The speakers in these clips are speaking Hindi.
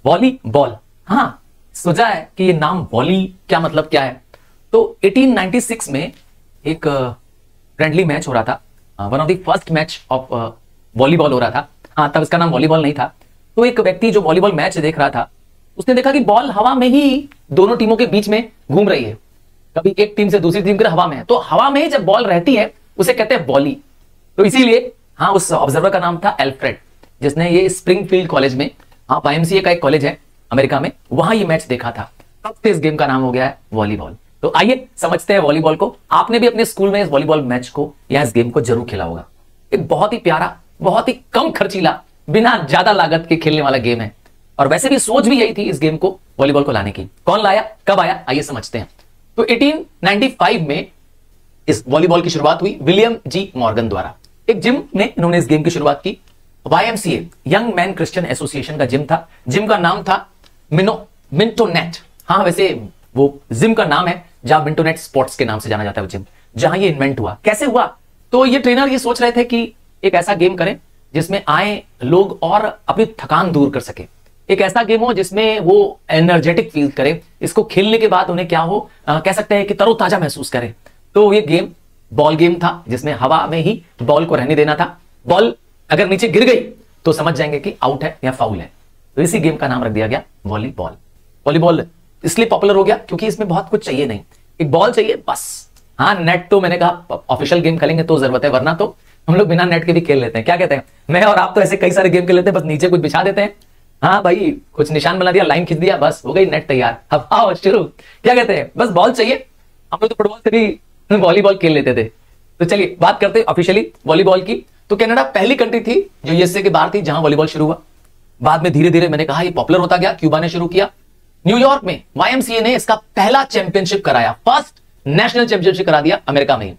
वॉलीबॉल। हाँ, सोचा है कि ये नाम वॉली क्या मतलब क्या है। तो 1896 में एक फ्रेंडली मैच हो रहा था, one of the first match of volleyball हो रहा था। हाँ, तब इसका नाम वॉलीबॉल नहीं था। तो एक व्यक्ति जो वॉलीबॉल मैच देख रहा था, उसने देखा कि बॉल हवा में ही दोनों टीमों के बीच में घूम रही है। कभी एक टीम से दूसरी टीम की हवा में है, तो हवा में ही जब बॉल रहती है उसे कहते हैं वॉली। तो इसीलिए हाँ, उस ऑब्जर्वर का नाम था एल्फ्रेड, जिसने ये स्प्रिंगफील्ड कॉलेज में, हाँ YMCA का एक कॉलेज है अमेरिका में, वहां ये मैच देखा था। तब से इस गेम का नाम हो गया है वॉलीबॉल। तो आइए समझते हैं वॉलीबॉल को। आपने भी अपने स्कूल में इस वॉलीबॉल मैच को या इस गेम को जरूर खेला होगा। एक बहुत ही प्यारा, बहुत ही कम खर्चीला, बिना ज्यादा लागत के खेलने वाला गेम है। और वैसे भी सोच भी यही थी इस गेम को, वॉलीबॉल को लाने की। कौन लाया, कब आया, आइए समझते हैं। तो 1895 में इस वॉलीबॉल की शुरुआत हुई विलियम जी मॉर्गन द्वारा। एक जिम में इन्होंने इस गेम की शुरुआत की। YMCA young man Christian association का जिम था। जिम का नाम था मिंटोनेट। हाँ, वैसे वो जिम का नाम है जहां मिंटोनेट स्पोर्ट्स के नाम से जाना जाता है वो जिम, जहां ये इन्वेंट हुआ। कैसे हुआ? तो ये ट्रेनर ये सोच रहे थे कि एक ऐसा गेम करें जिसमें आए लोग और अपनी थकान दूर कर सके। एक ऐसा गेम हो जिसमें वो एनर्जेटिक फील करे, इसको खेलने के बाद उन्हें क्या हो, कह सकते हैं कि तरोताजा महसूस करे। तो ये गेम बॉल गेम था, जिसमें हवा में ही बॉल को रहने देना था। बॉल अगर नीचे गिर गई तो समझ जाएंगे कि आउट है या फाउल है। तो इसी गेम का नाम रख दिया गया वॉलीबॉल। वॉलीबॉल इसलिए पॉपुलर हो गया क्योंकि इसमें बहुत कुछ चाहिए नहीं, एक बॉल चाहिए बस। हाँ, नेट तो मैंने कहा ऑफिशियल गेम खेलेंगे तो जरूरत है, वरना तो हम लोग बिना नेट के भी खेल लेते हैं। क्या कहते हैं, मैं और आप तो ऐसे कई सारे गेम खेल लेते हैं, बस नीचे कुछ बिछा देते हैं। हाँ भाई, कुछ निशान बना दिया, लाइन खींच दिया, बस हो गई नेट तैयार। अब आओ शुरू। क्या कहते हैं, बस बॉल चाहिए। हम लोग तो फुटबॉल से भी वॉलीबॉल खेल लेते थे। तो चलिए बात करते हैं ऑफिशियली वॉलीबॉल की। तो कनाडा पहली कंट्री थी जो यूएसए के बाहर थी जहां वॉलीबॉल शुरू हुआ। बाद में धीरे धीरे मैंने कहा ये पॉपुलर होता गया, क्यूबा ने शुरू किया। न्यूयॉर्क में YMCA ने इसका पहला चैंपियनशिप कराया, फर्स्ट नेशनल चैंपियनशिप करा दिया अमेरिका में।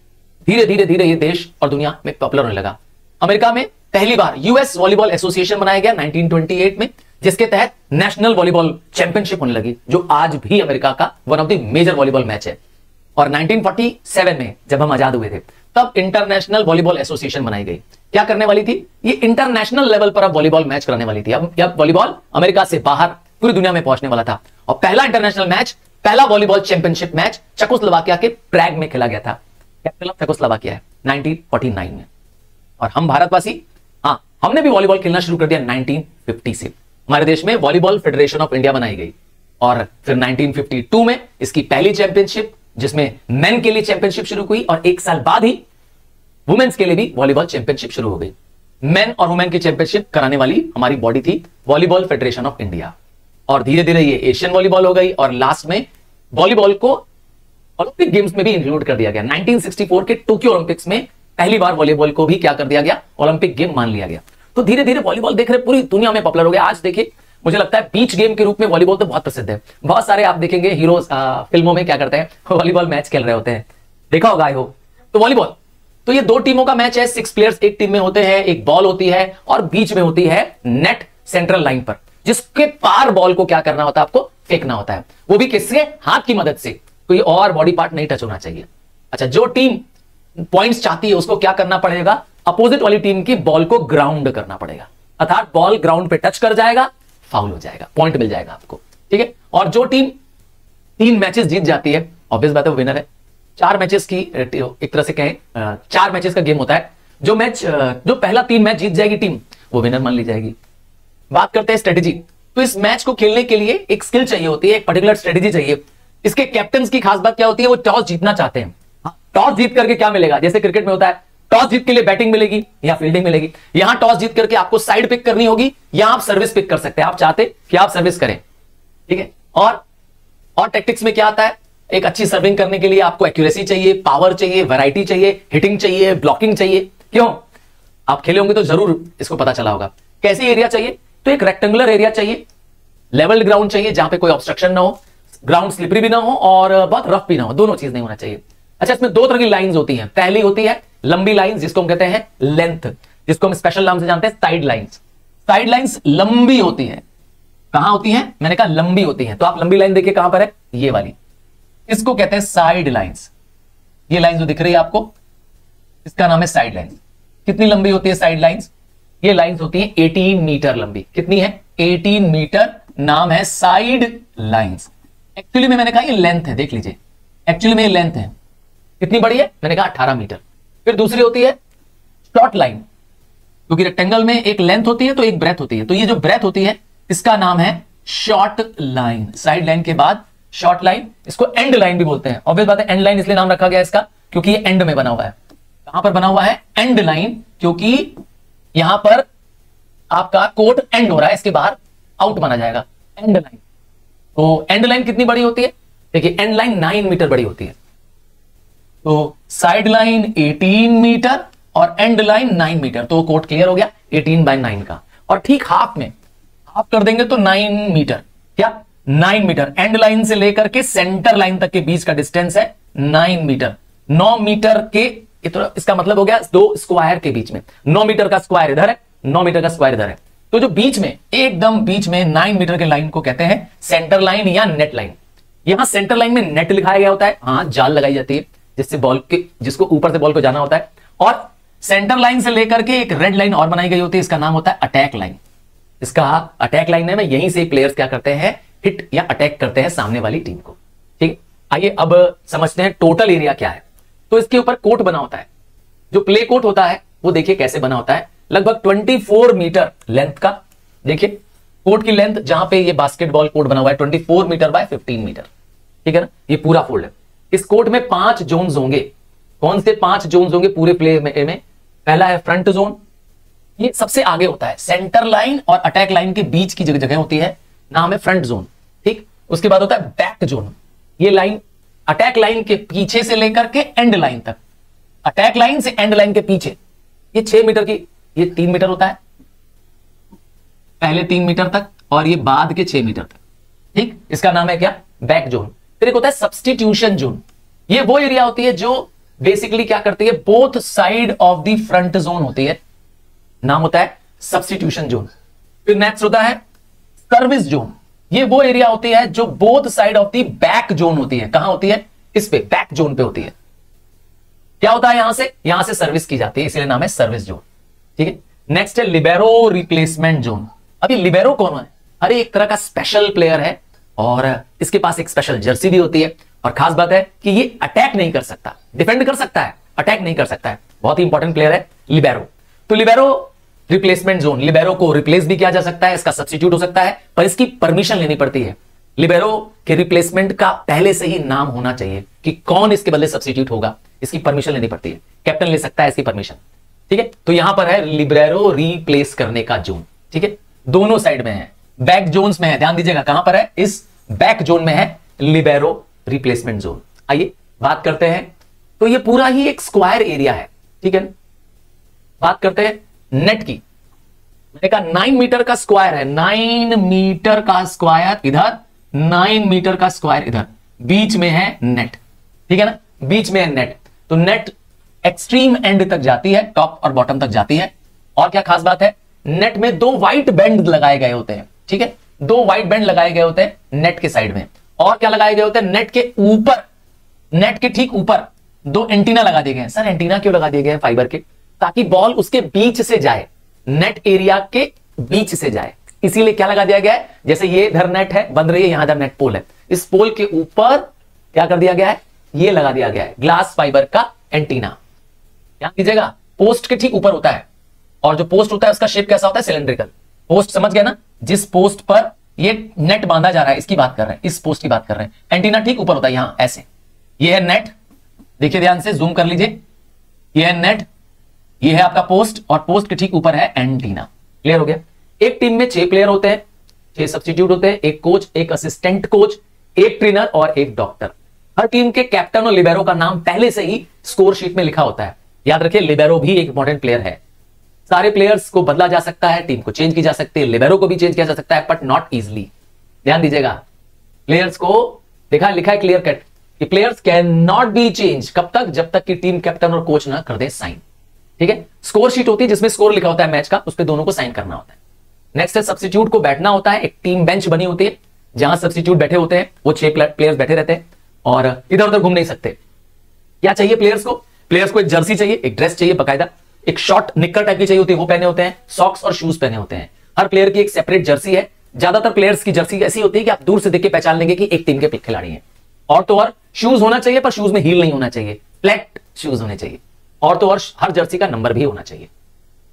धीरे धीरे धीरे ये देश और दुनिया में पॉपुलर होने लगा। अमेरिका में पहली बार यूएस वॉलीबॉल एसोसिएशन बनाया गया 1928 में, जिसके तहत नेशनल वॉलीबॉल चैंपियनशिप होने लगी, जो आज भी अमेरिका का one of the major volleyball match है। और 1947 में जब हम आजाद हुए थे, तब इंटरनेशनल वॉलीबॉल एसोसिएशन बनाई गई। क्या करने वाली थी? ये इंटरनेशनल लेवल पर अब वॉलीबॉल मैच कराने वाली थी। अब वॉलीबॉल अमेरिका से बाहर पूरी दुनिया में पहुंचने वाला था। और पहला इंटरनेशनल मैच, पहला वॉलीबॉल चैंपियनशिप मैच चेकोस्लोवाकिया के प्रैग में खेला गया था। कैपिटल ऑफ चेकोस्लोवाकिया है 1949 में। और हम भारतवासी, हाँ, हमने भी वॉलीबॉल खेलना शुरू कर दिया 1950 से। हमारे देश में वॉलीबॉल फेडरेशन ऑफ इंडिया बनाई गई। और फिर 1952 में इसकी पहली चैंपियनशिप, जिसमें मेन के लिए चैंपियनशिप शुरू हुई, और एक साल बाद ही वुमेन्स के लिए भी वॉलीबॉल चैंपियनशिप शुरू हो गई। मेन और वुमेन की चैंपियनशिप कराने वाली हमारी बॉडी थी वॉलीबॉल फेडरेशन ऑफ इंडिया। और धीरे धीरे ये एशियन वॉलीबॉल हो गई, और लास्ट में वॉलीबॉल को ओलंपिक गेम्स में भी इंक्लूड कर दिया गया। 1964 के टोक्यो ओलंपिक्स में पहली बार वॉलीबॉल को भी क्या कर दिया गया, ओलंपिक गेम मान लिया गया। तो धीरे धीरे वॉलीबॉल देख रहे पूरी दुनिया में पॉपुलर हो गया। आज देखिए, मुझे लगता है बीच गेम के रूप में वॉलीबॉल तो बहुत प्रसिद्ध है। बहुत सारे आप देखेंगे हीरोज फिल्मों में क्या करते हैं, वॉलीबॉल मैच खेल रहे होते हैं, देखा होगा आई होप। तो वॉलीबॉल, तो ये दो टीमों का मैच है। 6 प्लेयर्स एक टीम में होते हैं, एक बॉल होती है, और बीच में होती है नेट सेंट्रल लाइन पर, जिसके पार बॉल को क्या करना होता है, आपको फेंकना होता है। वो भी किससे? हाथ की मदद से, कोई और बॉडी पार्ट नहीं टच होना चाहिए। अच्छा, जो टीम पॉइंट्स चाहती है उसको क्या करना पड़ेगा, अपोजिट वाली टीम की बॉल को ग्राउंड करना पड़ेगा, अर्थात बॉल ग्राउंड पे टच कर जाएगा, फाउल हो जाएगा, पॉइंट मिल जाएगा आपको, ठीक है। और जो टीम 3 मैचेस जीत जाती है, ऑब्वियस बात है वो विनर है। 4 मैचेस की, एक तरह से कहें 4 मैचेस का गेम होता है। जो पहला 3 मैच जीत जाएगी टीम, वो विनर मान ली जाएगी। बात करते हैं स्ट्रेटेजी। तो इस मैच को खेलने के लिए एक स्किल चाहिए होती है, एक पर्टिकुलर स्ट्रेटेजी चाहिए। इसके कैप्टन की खास बात क्या होती है, वो टॉस जीतना चाहते हैं। टॉस जीत करके क्या मिलेगा, जैसे क्रिकेट में होता है, टॉस जीत के लिए बैटिंग मिलेगी या फील्डिंग मिलेगी। यहां टॉस जीत करके आपको साइड पिक करनी होगी, या आप सर्विस पिक कर सकते हैं। आप चाहते कि आप सर्विस करें, ठीक है। और टैक्टिक्स में क्या आता है, एक अच्छी सर्विंग करने के लिए आपको एक्यूरेसी चाहिए, पावर चाहिए, वैरायटी चाहिए, हिटिंग चाहिए, ब्लॉकिंग चाहिए। क्यों? आप खेले होंगे तो जरूर इसको पता चला होगा। कैसे एरिया चाहिए, तो एक रेक्टेंगुलर एरिया चाहिए, लेवल ग्राउंड चाहिए जहां पे कोई ऑब्स्ट्रक्शन ना हो, ग्राउंड स्लिपरी भी ना हो और बहुत रफ भी ना हो, दोनों चीज नहीं होना चाहिए। अच्छा, इसमें 2 तरह की लाइंस होती हैं। पहली होती है लंबी लाइन, जिसको हम कहते हैं लेंथ, जिसको हम स्पेशल नाम से जानते हैं साइड लाइंस। साइड लाइंस लंबी होती हैं। कहां होती हैं? मैंने कहा लंबी होती हैं। तो आप लंबी लाइन देखिए कहां पर है, ये वाली, इसको कहते हैं साइड लाइंस। ये लाइन जो दिख रही है आपको, इसका नाम है साइड लाइन। कितनी लंबी होती है साइड लाइंस? ये लाइंस होती है 18 मीटर लंबी। कितनी है? 18 मीटर नाम है साइड लाइंस। एक्चुअली में मैंने कहा ये लेंथ है, देख लीजिए, एक्चुअली में ये लेंथ है। कितनी बड़ी है? मैंने कहा 18 मीटर। फिर दूसरी होती है शॉर्ट लाइन, क्योंकि रेक्टेंगल में एक लेंथ होती है तो एक ब्रेथ होती है, तो ये जो ब्रेथ होती है इसका नाम है शॉर्ट लाइन। साइड लाइन के बाद शॉर्ट लाइन, इसको एंड लाइन भी बोलते हैं। ऑब्वियस बात है, एंड लाइन इसलिए नाम रखा गया इसका क्योंकि ये एंड में बना हुआ है। कहां पर बना हुआ है? एंड लाइन, क्योंकि यहां पर आपका कोट एंड हो रहा है, इसके बाहर आउट माना जाएगा, एंड लाइन। तो एंड लाइन कितनी बड़ी होती है? देखिए एंड लाइन 9 मीटर बड़ी होती है। तो साइड लाइन 18 मीटर और एंड लाइन 9 मीटर, तो कोट क्लियर हो गया 18/9 का। और ठीक हाफ में, हाफ कर देंगे तो 9 मीटर। क्या? 9 मीटर। एंड लाइन से लेकर के सेंटर लाइन तक के बीच का डिस्टेंस है 9 मीटर। 9 मीटर के, तो इसका मतलब हो गया 2 स्क्वायर के बीच में। 9 मीटर का स्क्वायर इधर है, 9 मीटर का स्क्वायर इधर है, तो जो बीच में, एकदम बीच में 9 मीटर के लाइन को कहते हैं सेंटर लाइन या नेट लाइन। यहां सेंटर लाइन में नेट लिखाया गया होता है, हाँ जाल लगाई जाती है जिससे बॉल के, जिसको ऊपर से बॉल को जाना होता है। और सेंटर लाइन से लेकर के एक रेड लाइन और बनाई गई होती है, इसका नाम होता है अटैक लाइन। इसका अटैक लाइन है, यहीं से प्लेयर्स क्या करते हैं, हिट या अटैक करते हैं सामने वाली टीम को। ठीक, आइए अब समझते हैं टोटल एरिया क्या है। तो इसके ऊपर कोर्ट बना होता है, जो प्ले कोर्ट होता है वो देखिए कैसे बना होता है, लगभग 24 मीटर लेंथ का। देखिए कोर्ट की लेंथ, जहां पे ये बास्केटबॉल कोर्ट बना हुआ है 24 मीटर बाय 15 मीटर, ठीक है ना, ये पूरा फोल्ड है। इस कोर्ट में 5 जोन्स होंगे। कौन से 5 जोन्स होंगे पूरे प्ले में? पहला है फ्रंट जोन, ये सबसे आगे होता है, सेंटर लाइन और अटैक लाइन के बीच की जगह होती है, नाम है फ्रंट जोन। ठीक, उसके बाद होता है बैक जोन, ये लाइन अटैक लाइन के पीछे से लेकर के एंड लाइन तक, अटैक लाइन से एंड लाइन के पीछे, ये 6 मीटर की, ये 3 मीटर होता है, पहले 3 मीटर तक और ये बाद के 6 मीटर तक। ठीक, इसका नाम है क्या? Back zone. फिर एक होता है सब्स्टिट्यूशन जोन, ये वो एरिया होती है जो बेसिकली क्या करती है, both side of the front zone होती है, नाम होता है सब्स्टिट्यूशन जोन। फिर नेक्स्ट होता है सर्विस जोन, ये वो एरिया होती है जो both side of the back zone होती है। कहां होती है? इस पे, बैक जोन पे होती है। क्या होता है? यहां से सर्विस की जाती है, इसलिए नाम है सर्विस जोन। ठीक है, नेक्स्ट है लिबेरो रिप्लेसमेंट जोन। अभी लिबेरो कौन है? अरे एक तरह का स्पेशल प्लेयर है और इसके पास एक स्पेशल जर्सी भी होती है, और खास बात है कि ये अटैक नहीं कर सकता, डिफेंड कर सकता है, अटैक नहीं कर सकता है। बहुत ही इंपॉर्टेंट प्लेयर है लिबेरो। तो लिबेरो रिप्लेसमेंट जोन, लिबेरो को रिप्लेस भी किया जा सकता है, इसका सब्स्टिट्यूट हो सकता है, पर इसकी परमिशन लेनी पड़ती है। लिबेरो के रिप्लेसमेंट का पहले से ही नाम होना चाहिए कि कौन इसके बदले सब्स्टिट्यूट होगा, इसकी परमिशन लेनी पड़ती है, कैप्टन ले सकता है इसकी परमिशन। ठीक है, तो यहां पर है लिबेरो रिप्लेस करने का जोन। ठीक है, दोनों साइड में है, बैक जोन्स में है, ध्यान दीजिएगा कहां पर है, इस बैक जोन में है लिबेरो रिप्लेसमेंट जोन। आइए बात करते हैं, तो ये पूरा ही एक स्क्वायर एरिया है। ठीक है, बात करते हैं नेट की। मैंने कहा 9 मीटर का स्क्वायर है, 9 मीटर का स्क्वायर इधर, 9 मीटर का स्क्वायर इधर, बीच में है नेट। ठीक है ना, बीच में है नेट। तो नेट एक्सट्रीम एंड तक जाती है, टॉप और बॉटम तक जाती है। और क्या खास बात है, नेट में 2 व्हाइट बैंड लगाए गए होते हैं। ठीक है, 2 व्हाइट बैंड लगाए गए होते हैं नेट के साइड में। और क्या लगाए गए होते हैं? नेट के ऊपर, नेट के ठीक ऊपर 2 एंटीना लगा दिए गए हैं। सर एंटीना क्यों लगा दिए गए हैं? फाइबर के, ताकि बॉल उसके बीच से जाए, नेट एरिया के बीच से जाए, इसीलिए क्या लगा दिया गया है, जैसे ये इधर नेट है, बन रही है, यहां इधर नेट पोल है, इस पोल के ऊपर क्या कर दिया गया है, ये लगा दिया गया है ग्लास फाइबर का एंटीना। ध्यान दीजिएगा, पोस्ट के ठीक ऊपर होता है, और जो पोस्ट होता है उसका शेप कैसा होता है? सिलेंड्रिकल। पोस्ट समझ गए ना, जिस पोस्ट पर ये नेट बांधा जा रहा है, इसकी बात कर रहे हैं, इस पोस्ट की बात कर रहे हैं। एंटीना ठीक ऊपर होता है, यहां ऐसे, ये है नेट, देखिए ध्यान से, जूम कर लीजिए, ये है नेट, ये है आपका पोस्ट, और पोस्ट के ठीक ऊपर है एंटीना। क्लियर हो गया? एक टीम में 6 प्लेयर होते हैं, 6 सब्स्टिट्यूट होते हैं, एक कोच, एक असिस्टेंट कोच, एक ट्रेनर और एक डॉक्टर। हर टीम के कैप्टन और लिबेरो का नाम पहले से ही स्कोर शीट में लिखा होता है। याद रखिए, लिबेरो भी एक इंपॉर्टेंट प्लेयर है। सारे प्लेयर्स को बदला जा सकता है, टीम को चेंज की जा सकती है, लिबेरो को भी चेंज किया जा सकता है, बट नॉट इजिली। ध्यान दीजिएगा, प्लेयर्स को लिखा है क्लियर कट कि players can not B change, कब तक? जब तक कि टीम कैप्टन और कोच ना कर दे साइन। ठीक है, स्कोर शीट होती है जिसमें स्कोर लिखा होता है मैच का, उस पर दोनों को साइन करना होता है। नेक्स्ट है सब्स्टिट्यूट को बैठना होता है, एक टीम बेंच बनी होती है जहां सब्स्टिट्यूट बैठे होते हैं, वो 6 प्लेयर्स बैठे रहते हैं और इधर उधर घूम नहीं सकते। क्या चाहिए प्लेयर्स को? प्लेयर्स को एक जर्सी चाहिए, एक ड्रेस चाहिए बकायदा, एक शॉर्ट निक्कर टाइप की चाहिए होती है, वो पहने होते हैं, सॉक्स और शूज पहने होते हैं। हर प्लेयर की एक सेपरेट जर्सी है, ज्यादातर प्लेयर्स की जर्सी ऐसी होती है कि आप दूर से देख के पहचान लेंगे कि एक टीम के खिलाड़ी हैं। और तो और शूज होना चाहिए, पर शूज में हील नहीं होना चाहिए, फ्लैट शूज होने चाहिए। और तो और हर जर्सी का नंबर भी होना चाहिए।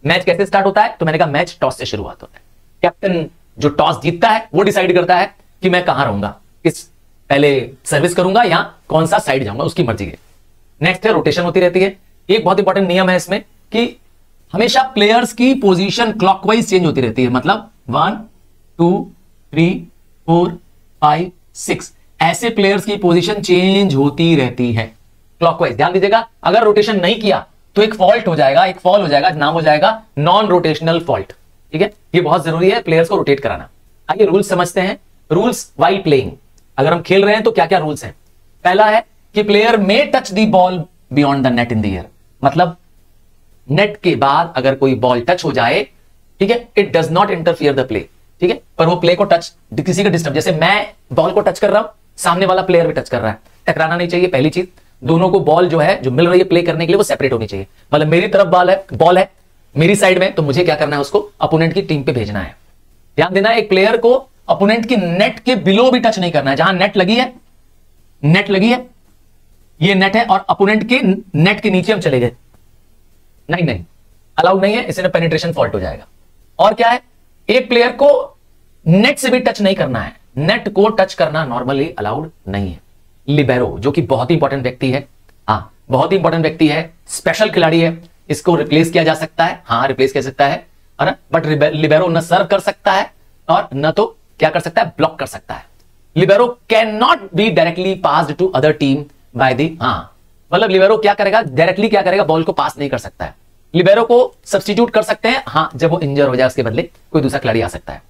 मैच कैसे स्टार्ट होता है? तो मैंने कहा मैच टॉस से शुरुआत होता है। कैप्टन जो टॉस जीतता है वो डिसाइड करता है कि मैं कहां रहूंगा, किस पहले सर्विस करूंगा या कौन सा साइड जाऊंगा, उसकी मर्जी है। नेक्स्ट है रोटेशन होती रहती है। एक बहुत इंपॉर्टेंट नियम है इसमें कि हमेशा प्लेयर्स की पोजीशन क्लॉकवाइज चेंज होती रहती है। मतलब 1 2 3 4 5 6 ऐसे प्लेयर्स की पोजीशन चेंज होती रहती है क्लॉकवाइज। ध्यान दीजिएगा, अगर रोटेशन नहीं किया तो एक फॉल्ट हो जाएगा, एक फॉल हो जाएगा, नाम हो जाएगा नॉन रोटेशनल फॉल्ट। ठीक है, ये बहुत जरूरी है प्लेयर्स को रोटेट कराना। आइए रूल्स समझते हैं। रूल्स व्हाइल प्लेइंग, अगर हम खेल रहे हैं तो क्या क्या रूल्स हैं? पहला है कि player may touch the ball beyond the net in the air. मतलब नेट के बाद अगर कोई बॉल टच हो जाए, ठीक है, it does not interfere the play. ठीक है, पर वो प्ले को टच किसी का डिस्टर्ब, जैसे मैं बॉल को टच कर रहा हूं, सामने वाला प्लेयर भी टच कर रहा है, टकराना नहीं चाहिए। पहली चीज, दोनों को बॉल जो है जो मिल रही है प्ले करने के लिए वो सेपरेट होनी चाहिए। मतलब मेरी तरफ बॉल है मेरी साइड में, तो मुझे क्या करना है, उसको अपोनेंट की टीम पे भेजना है। ध्यान देना, एक प्लेयर को अपोनेंट की नेट के बिलो भी टच नहीं करना है। जहां नेट लगी है, ये नेट है और अपोनेंट के नेट के नीचे हम चले गए, नहीं अलाउड नहीं है, इससे पेनिट्रेशन फॉल्ट हो जाएगा। और क्या है, एक प्लेयर को नेट से भी टच नहीं करना है, नेट को टच करना नॉर्मली अलाउड नहीं है। लिबेरो जो कि बहुत ही इंपॉर्टेंट व्यक्ति है, हाँ बहुत ही इंपॉर्टेंट व्यक्ति है, स्पेशल खिलाड़ी है, इसको रिप्लेस किया जा सकता है, हाँ रिप्लेस किया सकता है, बट लिबेरो न सर्व कर सकता है और न तो क्या कर सकता है, ब्लॉक कर सकता है। Libero can not be directly passed to other team by the, हाँ मतलब लिबेरो क्या करेगा, डायरेक्टली क्या करेगा, बॉल को पास नहीं कर सकता है। लिबेरो को सब्स्टिट्यूट कर सकते हैं, हाँ जब वो इंजर हो जाए उसके बदले कोई दूसरा खिलाड़ी आ सकता है।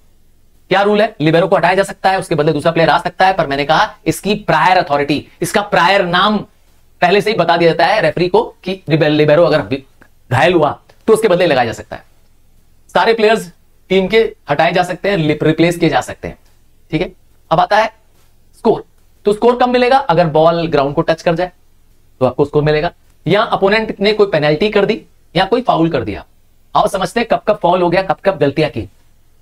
क्या रूल है, लिबेरो को हटाया जा सकता है, उसके बदले दूसरा प्लेयर आ सकता है, पर मैंने कहा इसकी प्रायर अथॉरिटी, इसका प्रायर नाम पहले से ही बता दिया जाता है रेफरी को कि लिबेरो अगर घायल हुआ तो उसके बदले लगाया जा सकता है। सारे प्लेयर्स टीम के हटाए जा सकते हैं, रिप्लेस किए जा सकते हैं। ठीक है, अब आता है स्कोर। तो स्कोर कब मिलेगा, अगर बॉल ग्राउंड को टच कर जाए तो आपको स्कोर मिलेगा, या अपोनेंट ने कोई पेनल्टी कर दी या कोई फाउल कर दिया। आओ समझते हैं कब कब फॉल हो गया, कब कब गलतियां की।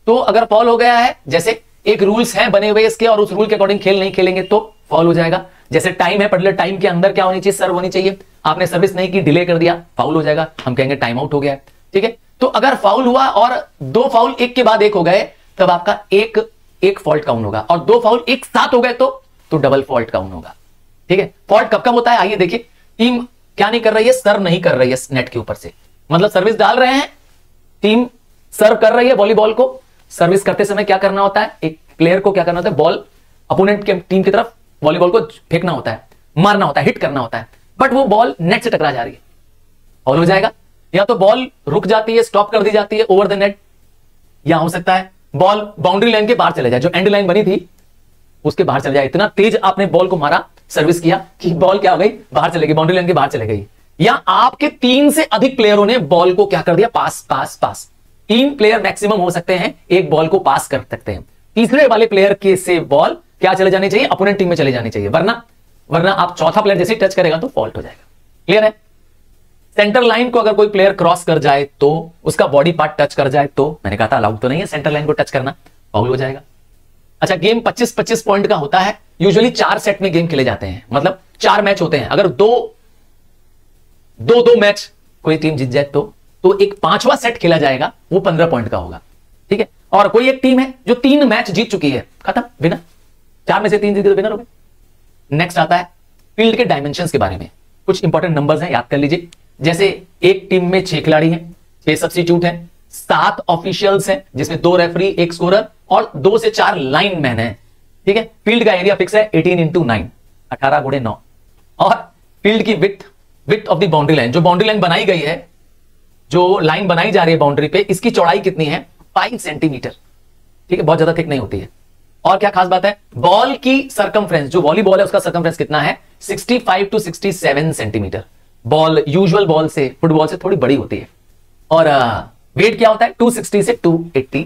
तो अगर फॉल हो गया है, जैसे एक रूल्स हैं बने हुए इसके और उस रूल के अकॉर्डिंग खेल नहीं खेलेंगे तो फॉल हो जाएगा। जैसे टाइम है, पर्टिकुलर टाइम के अंदर क्या होनी चाहिए, सर्व होनी चाहिए, आपने सर्विस नहीं की, डिले कर दिया, फाउल हो जाएगा, हम कहेंगे टाइम आउट हो गया। ठीक है, तो अगर फाउल हुआ और 2 फाउल एक के बाद एक हो गए तब आपका एक फॉल्ट काउंट होगा, और 2 फाउल एक साथ हो गए तो डबल फॉल्ट काउंट होगा। ठीक है, फॉल्ट कब कब होता है, आइए देखिए। टीम क्या नहीं कर रही है, सर्व नहीं कर रही है नेट के ऊपर से, मतलब सर्विस डाल रहे हैं, टीम सर्व कर रही है वॉलीबॉल को। सर्विस करते समय क्या करना होता है, एक प्लेयर को क्या करना होता है, बॉल अपोनेंट के टीम की तरफ वॉलीबॉल को फेंकना होता है, मारना होता है, हिट करना होता है, बट वो बॉल नेट से टकरा जा रही है, फॉल हो जाएगा। या तो बॉल रुक जाती है, स्टॉप कर दी जाती है ओवर द नेट, या हो सकता है बॉल बाउंड्री लाइन के बाहर चले जाए, जो एंड लाइन बनी थी उसके बाहर चले जाए। इतना तेज आपने बॉल को मारा, सर्विस किया कि बॉल क्या हो गई, बाहर चले गई, बाउंड्री लाइन के बाहर चले गई। या आपके 3 से अधिक प्लेयरों ने बॉल को क्या कर दिया, पास पास पास। 3 प्लेयर मैक्सिमम हो सकते हैं, एक बॉल को पास कर सकते हैं। तीसरे वाले प्लेयर के से बॉल क्या चले जानी चाहिए, अपोनेंट टीम में चले जानी चाहिए, वरना आप चौथा प्लेयर जैसे टच करेगा तो फॉल्ट हो जाएगा। क्लियर है। सेंटर लाइन को अगर कोई प्लेयर क्रॉस कर जाए तो, उसका बॉडी पार्ट टच कर जाए तो, मैंने कहा था अलाउड तो नहीं है सेंटर लाइन को टच करना, फाउल हो जाएगा। अच्छा, गेम 25-25 पॉइंट का होता है, यूजुअली 4 सेट में गेम खेले जाते हैं, मतलब 4 मैच होते हैं। अगर दो मैच कोई टीम जीत जाए तो एक 5वां सेट खेला जाएगा, वो 15 पॉइंट का होगा। ठीक है, और कोई एक टीम है जो 3 मैच जीत चुकी है, खत्म, विनर, 4 में से 3 जीत गए तो विनर हो गए। नेक्स्ट आता है फील्ड के डायमेंशंस के बारे में, कुछ इंपॉर्टेंट नंबर्स हैं, याद कर लीजिए। जैसे एक टीम में 6 खिलाड़ी हैं, 6 सब्स्टिट्यूट हैं, 7 ऑफिशियल्स हैं जिसमें 2 रेफरी, 1 स्कोरर और 2 से 4 लाइन मैन है। ठीक है, फील्ड का एरिया फिक्स है 18x9, 18x9। और फील्ड की width of the boundary line, जो बाउंड्री लाइन बनाई गई है, जो लाइन बनाई जा रही है बाउंड्री पे, इसकी चौड़ाई कितनी है, 5 सेंटीमीटर। ठीक है, बहुत ज्यादा थिक नहीं होती है। और क्या खास बात है, बॉल की सरकमफ्रेंस, जो वॉलीबॉल है उसका सरकमफ्रेंस कितना है, 65 to 67 centimetre. Ball usual ball से, फुटबॉल से थोड़ी बड़ी होती है। और वेट क्या होता है, 260 से 280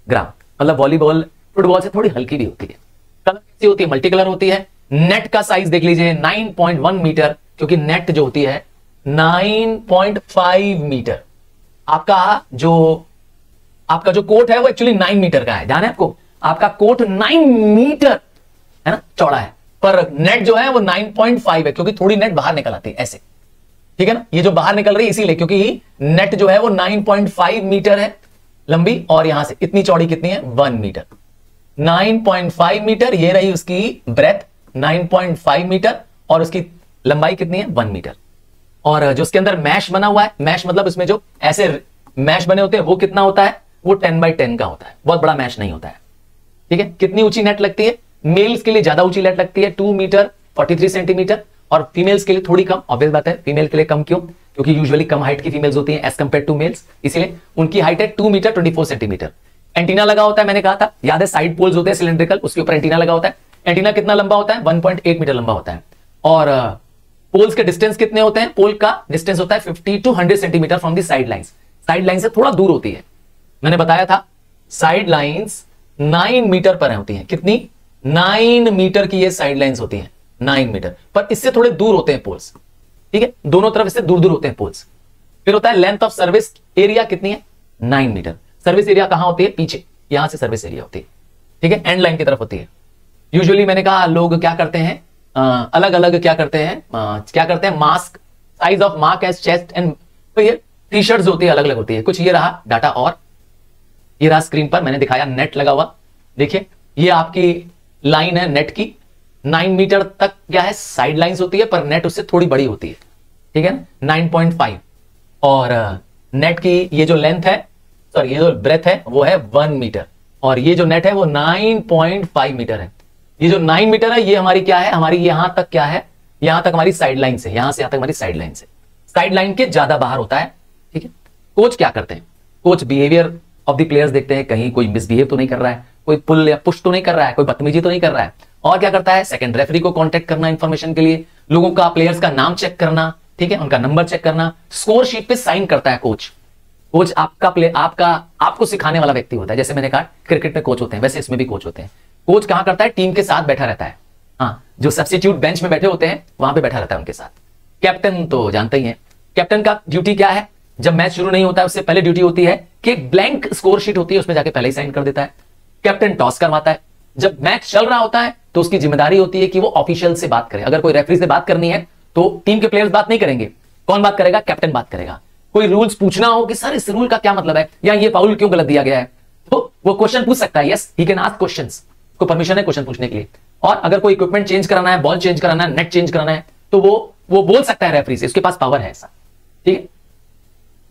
ग्राम, मतलब वॉलीबॉल फुटबॉल से थोड़ी हल्की भी होती है। कलर कैसी होती है, मल्टी कलर होती है। नेट का साइज देख लीजिए 9.1 मीटर, क्योंकि नेट जो होती है 9.5 मीटर। आपका जो कोर्ट है वो एक्चुअली 9 मीटर का है, ध्यान है आपको। आपका कोर्ट 9 मीटर है ना चौड़ा है, पर नेट जो है वो 9.5 है, क्योंकि थोड़ी नेट बाहर निकल आती है ऐसे, ठीक है ना, ये जो बाहर निकल रही है इसीलिए, क्योंकि नेट जो है वो 9.5 मीटर है लंबी, और यहां से इतनी चौड़ी कितनी है 1 मीटर, 9.5 मीटर, ये रही उसकी ब्रेथ 9.5 मीटर, और उसकी लंबाई कितनी है 1 मीटर। और जो उसके अंदर मैश बना हुआ है, मैश मतलब इसमें जो ऐसे मैश बने होते हैं वो कितना होता है, वो 10x10 का होता है, बहुत बड़ा मैश नहीं होता है, ठीक है। कितनी ऊंची नेट लगती है, मेल्स के लिए ज्यादा ऊंची नेट लगती है 2 मीटर 43 सेंटीमीटर, और फीमेल्स के लिए थोड़ी कम, ऑब्वियस बात है, फीमेल के लिए कम क्यों, क्योंकि यूजुअली कम हाइट की फीमेल्स होती हैं एज कंपेयर टू मेल्स, इसलिए उनकी हाइट है 2 मीटर 24 सेंटीमीटर। एंटीना लगा होता है, मैंने कहा था, याद है, साइड पोल्स होते हैं सिलिंड्रिकल, उसके ऊपर एंटीना लगा होता है। एंटीना कितना लंबा होता है, 1.8 मीटर लंबा होता है, और पोल्स के डिस्टेंस कितने होते हैं, पोल का डिस्टेंस होता है 50 to 100 centimetre from the side lines, side line से थोड़ा दूर होती है, मैंने बताया था साइड लाइंस 9 मीटर पर होती हैं, कितनी 9 मीटर की ये साइड लाइंस होती हैं, 9 मीटर, पर इससे थोड़े दूर होते हैं पोल्स, ठीक है, दोनों तरफ इससे दूर दूर होते हैं पोल्स। फिर होता है लेंथ ऑफ सर्विस एरिया, कितनी है 9 मीटर। सर्विस एरिया कहां होती है, पीछे, यहां से सर्विस एरिया होती है, ठीक है, एंड लाइन की तरफ होती है। यूजुअली मैंने कहा लोग क्या करते हैं, अलग अलग क्या करते हैं, mask, size of mark as chest and, तो ये टी शर्ट्स होती है, अलग अलग होती है कुछ। ये रहा डाटा, और ये रहा स्क्रीन पर मैंने दिखाया नेट लगा हुआ, देखिए ये आपकी लाइन है नेट की, 9 मीटर तक क्या है साइड लाइंस होती है, पर नेट उससे थोड़ी बड़ी होती है, ठीक है, 9.5, और नेट की ये जो लेंथ है, सॉरी ये जो ब्रेथ है वो है 1 मीटर, और ये जो नेट है वो 9.5 मीटर है। ये जो 9 मीटर है ये हमारी क्या है, हमारी यहां तक क्या है, यहां तक हमारी साइड लाइन से, यहां से यहां तक हमारी साइड लाइन से, साइड लाइन के ज्यादा बाहर होता है, ठीक है। कोच क्या करते हैं, coach behaviour of the players देखते हैं, कहीं कोई मिसबिहेव तो नहीं कर रहा है, कोई पुल या पुश तो नहीं कर रहा है, कोई बदतमीजी तो नहीं कर रहा है, और क्या करता है सेकंड रेफरी को कांटेक्ट करना इंफॉर्मेशन के लिए, लोगों का, प्लेयर्स का नाम चेक करना, ठीक है, उनका नंबर चेक करना, स्कोर शीट पे साइन करता है कोच। कोच आपको सिखाने वाला व्यक्ति होता है, जैसे मैंने कहा क्रिकेट में कोच होते हैं, वैसे इसमें भी कोच होते हैं। कोच कहां करता है, टीम के साथ बैठा रहता है, हाँ, जो सब्स्टिट्यूट बेंच में बैठे होते हैं वहां पे बैठा रहता है उनके साथ। कैप्टन तो जानते ही है, कैप्टन का ड्यूटी क्या है, जब मैच शुरू नहीं होता है उससे पहले ड्यूटी होती है कि ब्लैंक स्कोर शीट होती है उसमें जाके पहले ही साइन कर देता है। कैप्टन टॉस करवाता है, जब मैच चल रहा होता है तो उसकी जिम्मेदारी होती है कि वो ऑफिशियल से बात करे, अगर कोई रेफरी से बात करनी है तो टीम के प्लेयर्स बात नहीं करेंगे, कौन बात करेगा, कैप्टन बात करेगा। कोई रूल्स पूछना हो कि सर इस रूल का क्या मतलब है, या ये फाउल क्यों गलत दिया गया है, तो वो क्वेश्चन पूछ सकता है, yes he can ask questions, को परमिशन है क्वेश्चन पूछने के लिए। और अगर कोई इक्विपमेंट चेंज कराना है, बॉल चेंज कराना है, नेट चेंज कराना है, तो वो बोल सकता है रेफरी से, उसके पास पावर है ऐसा, ठीक है।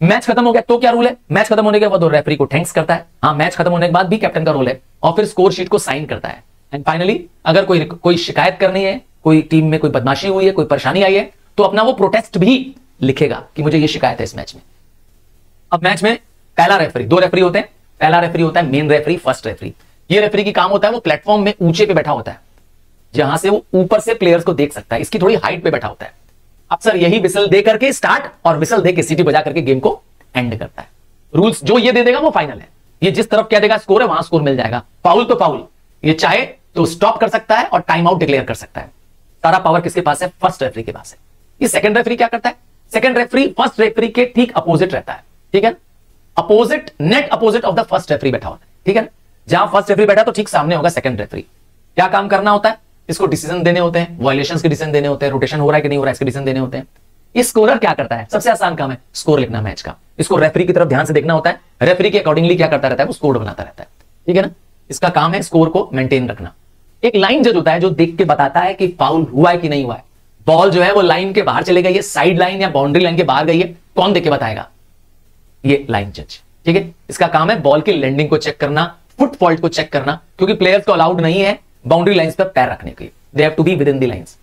मैच खत्म हो गया तो क्या रूल है, मैच खत्म होने के बाद रेफरी को थैंक्स करता है, हाँ, मैच खत्म होने के बाद भी कैप्टन का रोल है, और फिर स्कोर शीट को साइन करता है। एंड फाइनली अगर कोई शिकायत करनी है, कोई टीम में कोई बदमाशी हुई है, कोई परेशानी आई है, तो अपना वो प्रोटेस्ट भी लिखेगा कि मुझे ये शिकायत है इस मैच में। अब मैच में पहला रेफरी, 2 रेफरी होते हैं, पहला रेफरी होता है मेन रेफरी, फर्स्ट रेफरी। ये रेफरी की काम होता है वो प्लेटफॉर्म में ऊंचे पे बैठा होता है, जहां से वो ऊपर से प्लेयर्स को देख सकता है, इसकी थोड़ी हाइट पे बैठा होता है। अक्सर यही विसल दे करके स्टार्ट और विसल दे के सीटी बजा करके गेम को एंड करता है। रूल्स जो ये दे देगा वो फाइनल है, ये जिस तरफ कह देगा स्कोर है वहां स्कोर मिल जाएगा, फाउल तो फाउल, ये चाहे तो स्टॉप कर सकता है और टाइम आउट डिक्लेयर कर सकता है। सारा पावर किसके पास है, फर्स्ट रेफरी के पास है। ये सेकंड रेफरी क्या करता है, सेकंड रेफरी फर्स्ट रेफरी के ठीक अपोजिट रहता है, ठीक है, opposite, net opposite of the first referee बैठा होता है, ठीक है। जहां फर्स्ट रेफरी बैठा तो ठीक सामने होगा सेकंड रेफरी। क्या काम करना होता है, इसको डिसीजन देने होते हैं, वायलेशंस के डिसीजन देने होते हैं, रोटेशन हो रहा है कि नहीं हो रहा है इसके डिसीजन देने होते हैं। ये स्कोरर क्या करता है, सबसे आसान काम है स्कोर लिखना मैच का, इसको रेफरी की तरफ ध्यान से देखना होता है, रेफरी के अकॉर्डिंगली क्या करता रहता है, वो स्कोर बनाता रहता है, ठीक है ना। इसका काम है स्कोर को मेंटेन रखना। एक लाइन जज होता है जो देख के बताता है कि फाउल हुआ है कि नहीं हुआ है, बॉल जो है वो लाइन के बाहर चले गई है, साइड लाइन या बाउंड्री लाइन के बाहर गई है, कौन देख के बताएगा, ये लाइन जज, ठीक है। इसका काम है बॉल की लैंडिंग को चेक करना, फुट फॉल्ट को चेक करना, क्योंकि प्लेयर्स को अलाउड नहीं है बाउंड्री लाइंस पर पैर रखने के लिए, they have to be within the lines.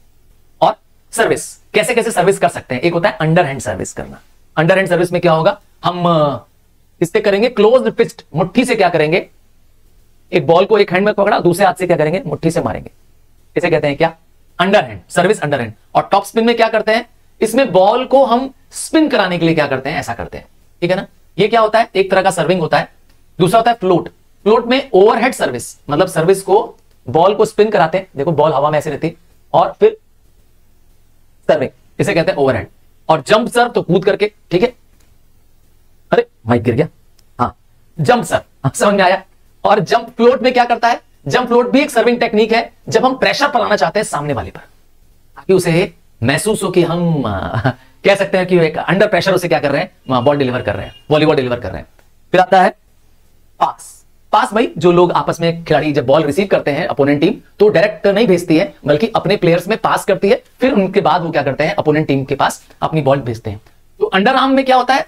और सर्विस, कैसे कैसे सर्विस कर सकते हैं, एक होता है अंडर हैंड सर्विस करना। अंडर हैंड सर्विस में क्या होगा, हम इससे करेंगे क्लोज फिस्ट, मुट्ठी से क्या करेंगे, एक बॉल को एक हैंड में पकड़ा, दूसरे हाथ से क्या करेंगे, मुट्ठी से मारेंगे, इसे कहते हैं क्या, under hand service, under hand. और टॉप स्पिन में क्या करते हैं, इसमें बॉल को हम स्पिन कराने के लिए क्या करते हैं, ऐसा करते हैं, ठीक है ना। ये क्या होता है, एक तरह का सर्विंग होता है। दूसरा होता है फ्लोट, फ्लोट में ओवरहेड सर्विस, मतलब सर्विस को, बॉल को स्पिन कराते हैं, देखो बॉल हवा में ऐसे रहती है, और फिर सर्विंग, इसे कहते हैं ओवरहेड। और जंप सर्व तो कूद करके, ठीक है, अरे माइक गिर गया, हाँ, जंप सर्व समझ में आया। और जंप फ्लोट में क्या करता है, जंप फ्लोट भी एक सर्विंग टेक्निक है, जब हम प्रेशर पर आना चाहते हैं सामने वाले पर, ताकि उसे महसूस हो कि हम कह सकते हैं कि एक अंडर प्रेशर उसे क्या कर रहे हैं, बॉल डिलीवर कर रहे हैं, वॉलीबॉल डिलीवर कर रहे हैं। फिर आता है पास। पास भाई, जो लोग आपस में खिलाड़ी जब बॉल रिसीव करते हैं अपोनेंट टीम, तो डायरेक्ट नहीं भेजती है, बल्कि अपने प्लेयर्स में पास करती है, फिर उनके बाद वो क्या करते हैं, अपोनेंट टीम के पास अपनी बॉल भेजते हैं। तो अंडर आर्म में क्या होता है,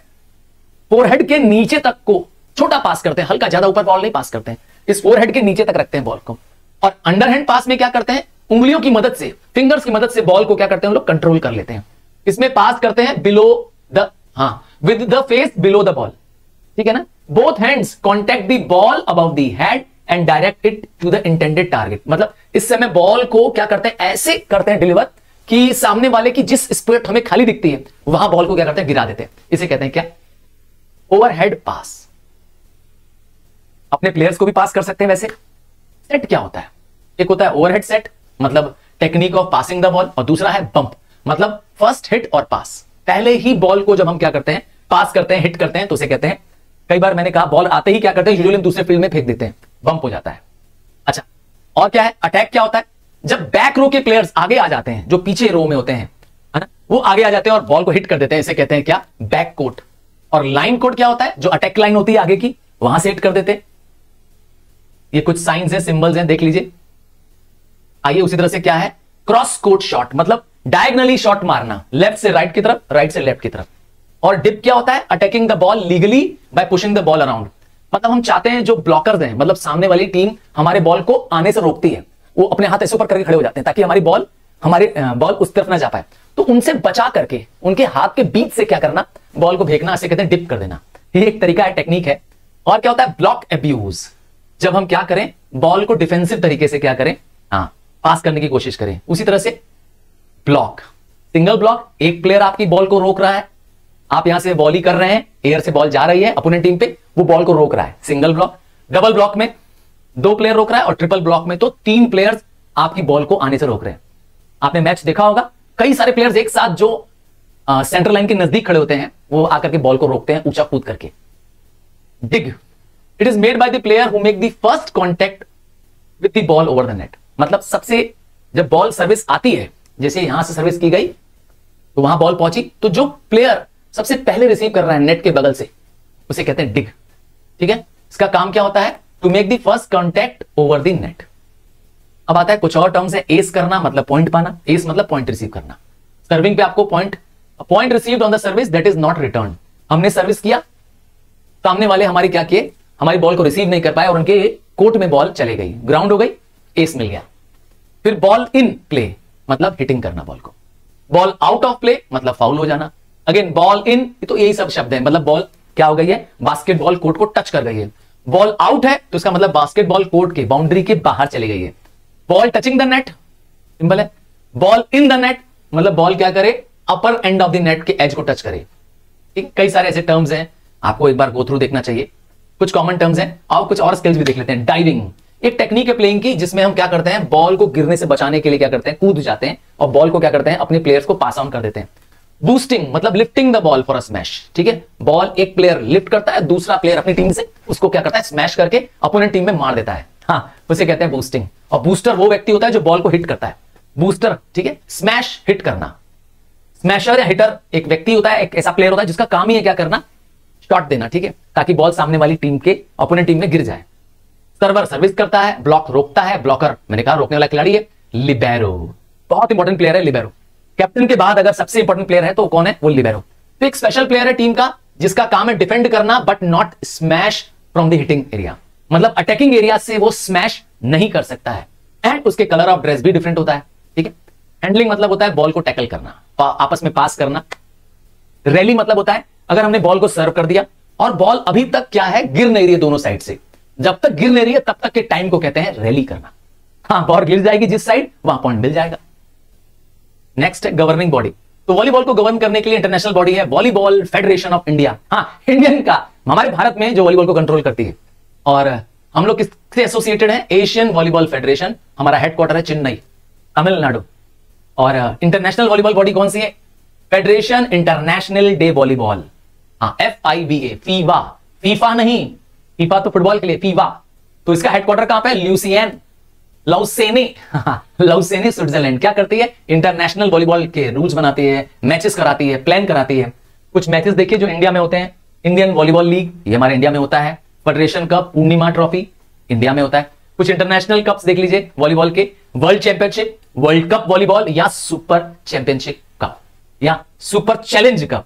फोरहेड के नीचे तक को छोटा पास करते हैं, हल्का, ज्यादा ऊपर बॉल नहीं पास करते हैं, इस फोरहेड के नीचे तक रखते हैं बॉल को। और अंडरहैंड पास में क्या करते हैं, उंगलियों की मदद से, फिंगर्स की मदद से बॉल को क्या करते हैं, लोग कंट्रोल कर लेते हैं। इसमें पास करते हैं below the, with the face below the ball, ठीक है ना। Both hands contact the ball above the head and direct it to the intended target. मतलब इस समय बॉल को क्या करते हैं, ऐसे करते हैं डिलीवर कि सामने वाले की जिस स्पॉट हमें खाली दिखती है वहां बॉल को क्या करते हैं, गिरा देते हैं। इसे कहते हैं क्या, ओवरहेड पास। अपने प्लेयर्स को भी पास कर सकते हैं। वैसे सेट क्या होता है, एक होता है ओवरहेड सेट, मतलब technique of passing the ball, और दूसरा है बंप, मतलब फर्स्ट हिट और पास। पहले ही बॉल को जब हम क्या करते हैं, पास करते हैं, हिट करते हैं, तो उसे कहते हैं, कई बार मैंने कहा बॉल आते ही क्या करते हैं, यूजुअली हम दूसरे फील्ड में फेंक देते हैं, बंप हो जाता है। अच्छा, और क्या है, अटैक क्या होता है, जब बैक रो के प्लेयर्स आगे आ जाते हैं, जो पीछे रो में होते हैं, है ना, वो आगे आ जाते हैं और बॉल को हिट कर देते हैं, इसे कहते हैं क्या, बैक कोट। और लाइन कोट क्या होता है, जो अटैक लाइन होती है आगे की, वहां से हिट कर देते हैं। ये कुछ साइंस हैं, सिंबल्स हैं, देख लीजिए। आइए उसी तरह से क्या है, क्रॉस कोट शॉट, मतलब डायगनली शॉट मारना, लेफ्ट से राइट की तरफ, राइट से लेफ्ट की तरफ। और डिप क्या होता है, attacking the ball legally bye pushing the ball around. मतलब हम चाहते हैं जो ब्लॉकर्स हैं, मतलब सामने वाली टीम हमारे बॉल को आने से रोकती है, वो अपने हाथ ऐसे ऊपर करके खड़े हो जाते हैं ताकि हमारी बॉल उस तरफ ना जा पाए। तो उनसे बचा करके उनके हाथ के बीच से क्या करना, बॉल को फेंकना, ऐसे कहते हैं डिप कर देना। ये एक तरीका है, टेक्निक है। और क्या होता है, ब्लॉक एब्यूज, जब हम क्या करें, बॉल को डिफेंसिव तरीके से क्या करें, पास करने की कोशिश करें। उसी तरह से ब्लॉक, सिंगल ब्लॉक, एक प्लेयर आपकी बॉल को रोक रहा है, आप यहां से बॉल ही कर रहे हैं, एयर से बॉल जा रही है अपोनेंट टीम पे, वो बॉल को रोक रहा है, सिंगल ब्लॉक। डबल ब्लॉक में 2 प्लेयर रोक रहा है, और ट्रिपल ब्लॉक में तो 3 प्लेयर्स आपकी बॉल को आने से रोक रहे हैं। आपने मैच देखा होगा, कई सारे प्लेयर्स एक साथ जो सेंटर लाइन के नजदीक खड़े होते हैं, वो आकर के बॉल को रोकते हैं ऊंचा कूद करके। Dig, it is made by the player who make the first contact with the ball over the net. मतलब सबसे, जब बॉल सर्विस आती है, जैसे यहां से सर्विस की गई तो वहां बॉल पहुंची, तो जो प्लेयर सबसे पहले रिसीव कर रहा है नेट के बगल से, उसे कहते हैं डिग, ठीक है। इसका काम क्या होता है, to make the first contact over the net. अब आता है कुछ और टर्म्स है, एस करना मतलब पॉइंट पाना, एस मतलब पॉइंट रिसीव करना। सर्विंग पे आपको point received on the service that is not return. हमने सर्विस किया, सामने वाले हमारी क्या किए, हमारी बॉल को रिसीव नहीं कर पाए और उनके कोर्ट में बॉल चले गई, ग्राउंड हो गई, एस मिल गया। फिर बॉल इन प्ले मतलब हिटिंग करना बॉल को, बॉल आउट ऑफ प्ले मतलब फाउल हो जाना। अगेन बॉल इन, तो यही सब शब्द है, मतलब बॉल क्या हो गई है, बास्केटबॉल कोर्ट को टच कर गई है। बॉल आउट है तो इसका मतलब बास्केटबॉल कोर्ट के बाउंड्री के बाहर चली गई है। Ball touching the net, simple है। बॉल इन द नेट मतलब बॉल क्या करे, अपर एंड ऑफ द नेट के एज को टच करे। ठीक, कई सारे ऐसे टर्म्स हैं, आपको एक बार गो थ्रू देखना चाहिए। कुछ कॉमन टर्म्स हैं और कुछ और स्किल्स भी देख लेते हैं। डाइविंग एक टेक्निक है प्लेइंग की, जिसमें हम क्या करते हैं, बॉल को गिरने से बचाने के लिए क्या करते हैं, कूद जाते हैं और बॉल को क्या करते हैं, अपने प्लेयर्स को पास ऑन कर देते हैं। बूस्टिंग मतलब lifting the ball for a smash, ठीक है। बॉल एक प्लेयर लिफ्ट करता है, दूसरा प्लेयर अपनी टीम से उसको क्या करता है, स्मैश करके अपोनेंट टीम में मार देता है, हाँ, उसे कहते हैं बूस्टिंग। और बूस्टर वो व्यक्ति होता है जो बॉल को हिट करता है, बूस्टर, ठीक है। स्मैश हिट करना, स्मैशर या हिटर एक व्यक्ति होता है, एक ऐसा प्लेयर होता है जिसका काम ही है क्या करना, शॉट देना, ठीक है, ताकि बॉल सामने वाली टीम के अपोनेंट टीम में गिर जाए। सर्वर सर्विस करता है, ब्लॉक रोकता है, ब्लॉकर मैंने कहा रोकने वाला खिलाड़ी है। लिबेरो बहुत इंपॉर्टेंट प्लेयर है लिबेरो, कैप्टन के बाद अगर सबसे इंपॉर्टेंट प्लेयर है तो कौन है, वो लिबेरो। तो एक स्पेशल प्लेयर है टीम का जिसका काम है डिफेंड करना but not smash from the hitting area, मतलब अटैकिंग एरिया से वो स्मैश नहीं कर सकता है। एंड उसके कलर ऑफ ड्रेस भी डिफरेंट होता है, ठीक है। हैंडलिंग मतलब होता है बॉल को टैकल करना, आपस में पास करना। रैली मतलब होता है अगर हमने बॉल को सर्व कर दिया और बॉल अभी तक क्या है, गिर नहीं रही है दोनों साइड से, जब तक गिर नहीं रही है तब तक के टाइम को कहते हैं रैली करना। हाँ, बॉल गिर जाएगी जिस साइड, वहां पॉइंट मिल जाएगा। नेक्स्ट है गवर्निंग बॉडी। तो वॉलीबॉल को गवर्न करने के लिए इंटरनेशनल बॉडी है वॉलीबॉल फेडरेशन ऑफ इंडिया। हाँ, इंडियन का, हमारे भारत में जो वॉलीबॉल को कंट्रोल करती है। और हम लोग किससे एसोसिएटेड है, एशियन वॉलीबॉल फेडरेशन। हमारा हेडक्वार्टर है चेन्नई, तमिलनाडु। और इंटरनेशनल वॉलीबॉल बॉडी कौन सी है, फेडरेशन इंटरनेशनल डे वॉलीबॉल, हाँ, FIVA, फीवा, फीफा नहीं, फीफा तो फुटबॉल के लिए, फीवा। तो इसका हेडक्वार्टर कहां पे है, ल्यूसियन, लाउसेने लाउसेने स्विट्जरलैंड क्या करती है, इंटरनेशनल वॉलीबॉल के रूल्स बनाती है, मैचेस कराती है, प्लान कराती है। कुछ मैचेस देखिए जो इंडिया में होते हैं, इंडियन वॉलीबॉल लीग ये हमारे इंडिया में होता है, फेडरेशन कप, पूर्णिमा ट्रॉफी इंडिया में होता है। कुछ इंटरनेशनल कप्स देख लीजिए वॉलीबॉल के, world championship, world cup volleyball या सुपर चैंपियनशिप कप या सुपर चैलेंज कप,